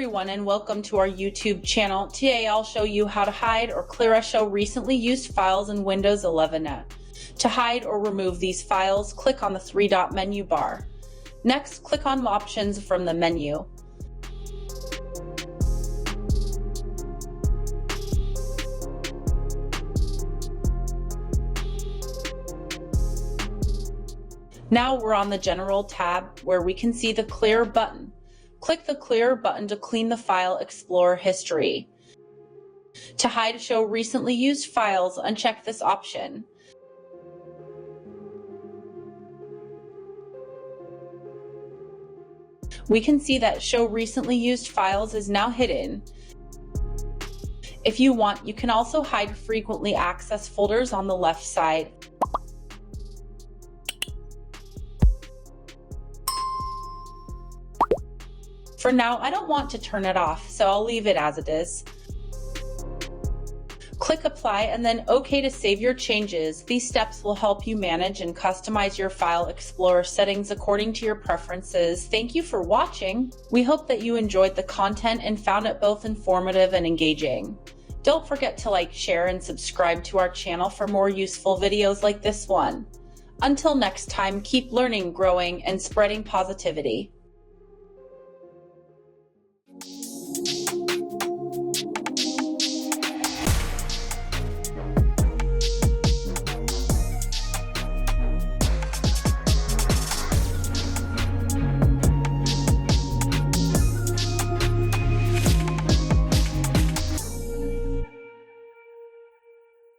everyone and welcome to our YouTube channel. Today I'll show you how to hide or clear a show recently used files in Windows 11. To hide or remove these files, click on the three-dot menu bar. Next, click on Options from the menu. Now we're on the General tab where we can see the Clear button. Click the Clear button to clean the File Explorer history. To hide or show recently used files, uncheck this option. We can see that Show Recently Used Files is now hidden. If you want, you can also hide frequently accessed folders on the left side. For now, I don't want to turn it off, so I'll leave it as it is. Click Apply and then OK to save your changes. These steps will help you manage and customize your File Explorer settings according to your preferences. Thank you for watching. We hope that you enjoyed the content and found it both informative and engaging. Don't forget to like, share, and subscribe to our channel for more useful videos like this one. Until next time, keep learning, growing, and spreading positivity.